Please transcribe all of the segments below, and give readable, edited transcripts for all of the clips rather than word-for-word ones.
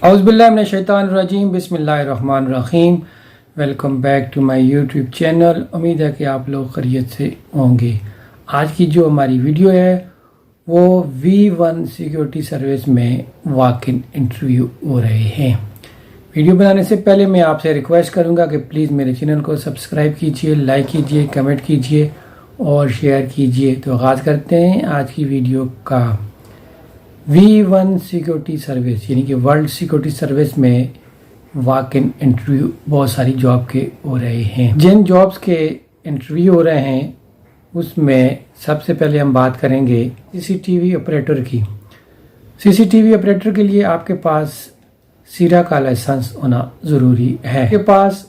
اعوذ باللہ من الشیطان الرجیم، بسم اللہ الرحمن الرحیم۔ Welcome back to my YouTube channel. امید ہے کہ آپ لوگ خیریت سے ہوں گے۔ آج کی جو ہماری ویڈیو ہے وہ V1 سیکیورٹی سروس میں واک ان انٹرویو ہو رہے ہیں۔ ویڈیو بنانے سے پہلے میں آپ سے ریکویسٹ کروں گا کہ پلیز میرے چینل کو سبسکرائب کیجئے، لائک کیجئے، کمنٹ کیجئے اور شیئر کیجئے۔ تو آغاز کرتے ہیں آج کی ویڈیو کا۔ V1 سیکیورٹی سروس یعنی کہ ورلڈ سیکیورٹی سروس میں واک ان انٹرویو بہت ساری جاب کے ہو رہے ہیں۔ جن جابز کے انٹرویو ہو رہے ہیں اس میں سب سے پہلے ہم بات کریں گے CCTV آپریٹر کی۔ CCTV آپریٹر کے لیے آپ کے پاس سیرا کا لائسنس ہونا ضروری ہے۔ آپ کے پاس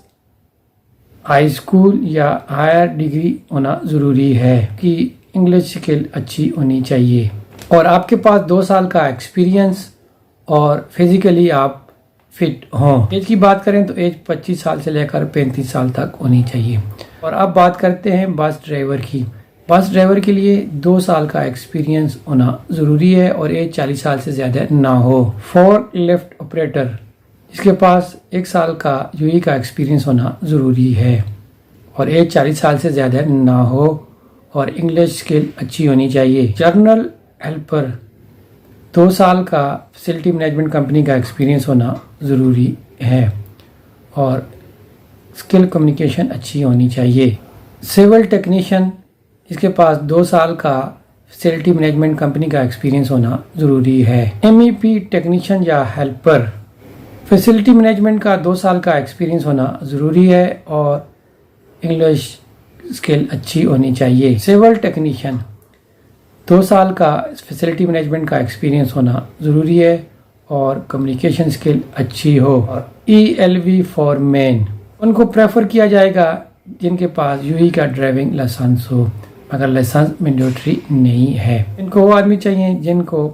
ہائی اسکول یا ہائر ڈگری ہونا ضروری ہے کہ انگلش اسکل اچھی ہونی چاہیے، اور آپ کے پاس 2 سال کا ایکسپیرینس اور فزیکلی آپ فٹ ہوں۔ ایج کی بات کریں تو ایج 25 سال سے لے کر 35 سال تک ہونی چاہیے۔ اور اب بات کرتے ہیں بس ڈرائیور کی۔ بس ڈرائیور کے لیے 2 سال کا ایکسپیرینس ہونا ضروری ہے اور ایج 40 سال سے زیادہ نہ ہو۔ فورک لفٹ آپریٹر، اس کے پاس 1 سال کا UAE کا ایکسپیرینس ہونا ضروری ہے اور ایج 40 سال سے زیادہ نہ ہو اور انگلش اسکل اچھی ہونی چاہیے۔ جرنل ہیلپر، 2 سال کا فیسلٹی مینجمنٹ کمپنی کا ایکسپیرینس ہونا ضروری ہے اور اسکل کمیونیکیشن اچھی ہونی چاہیے۔ سول ٹیکنیشین، اس کے پاس 2 سال کا فیسلٹی مینجمنٹ کمپنی کا ایکسپیرینس ہونا ضروری ہے۔ MEP ٹیکنیشین یا ہیلپر، فیسلٹی مینجمنٹ کا 2 سال کا ایکسپیرینس ہونا ضروری ہے اور انگلش اسکل اچھی ہونی چاہیے۔ سول ٹیکنیشین، 2 سال کا فیسلٹی مینجمنٹ کا ایکسپیرینس ہونا ضروری ہے اور کمیونیکیشن اسکل اچھی ہو۔ اور ELV فور مین، ان کو پریفر کیا جائے گا جن کے پاس UAE کا ڈرائیونگ لائسنس ہو، مگر لائسنس مینڈیٹری نہیں ہے۔ ان کو وہ آدمی چاہیے جن کو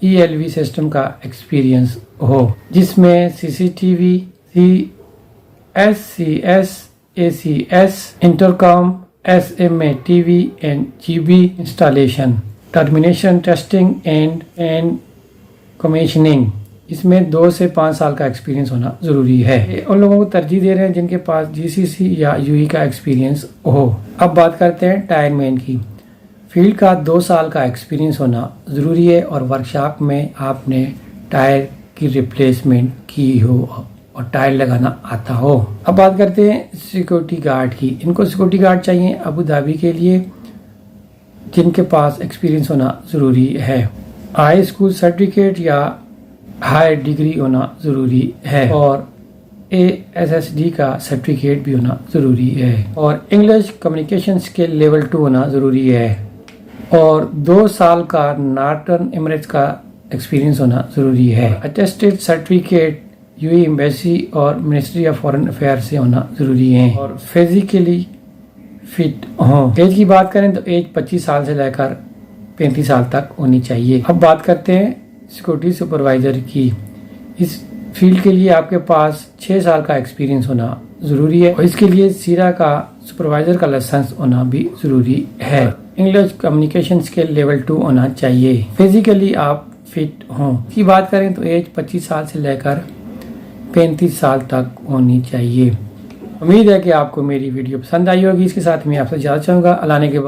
ELV سسٹم کا ایکسپیرینس ہو، جس میں CCTV، CSCS، ACS، intercom, SMA TV and GB installation, termination, testing and commissioning, اس میں 2 سے 5 سال کا ایکسپیرینس ہونا ضروری ہے۔ ان لوگوں کو ترجیح دے رہے ہیں جن کے پاس GCC یا UAE کا ایکسپیرینس ہو۔ اب بات کرتے ہیں ٹائر مین کی۔ فیلڈ کا 2 سال کا ایکسپیرینس ہونا ضروری ہے اور ورکشاپ میں آپ نے ٹائر کی ریپلیسمنٹ کی ہو اور ٹائر لگانا آتا ہو۔ اب بات کرتے ہیں سیکورٹی گارڈ کی۔ ان کو سیکورٹی گارڈ چاہیے ابو دھابی کے لیے جن کے پاس ایکسپیرینس ہونا ضروری ہے۔ ہائی اسکول سرٹیفکیٹ یا ہائر ڈگری ہونا ضروری ہے اور ASSD کا سرٹیفکیٹ بھی ہونا ضروری ہے اور انگلش کمیونیکیشن اسکل لیول 2 ہونا ضروری ہے اور 2 سال کا نارٹرن ایمریٹس کا ایکسپیرینس ہونا ضروری ہے۔ اٹیسٹڈ سرٹیفکیٹ UAE ایمبیسی اور منسٹری آف فارن افیئر سے ہونا ضروری ہے اور فزیکلی فٹ ہوں۔ ایج کی بات کریں تو ایج 25 سال سے لے کر 35 سال تک ہونی چاہیے۔ اب بات کرتے ہیں سیکورٹی سپروائزر کی۔ اس فیلڈ کے لیے آپ کے پاس 6 سال کا ایکسپیرینس ہونا ضروری ہے اور اس کے لیے سیرا کا سپروائزر کا لائسنس ہونا بھی ضروری ہے۔ انگلش کمیونیکیشن اسکل لیول 2 ہونا چاہیے۔ فزیکلی آپ فٹ ہوں۔ اس کی بات کریں تو ایج 25 سال سے لے کر 35 سال تک ہونی چاہیے۔ امید ہے کہ آپ کو میری ویڈیو پسند آئی ہوگی۔ اس کے ساتھ میں آپ سے اجازت چاہوں گا۔ اللہ نے کے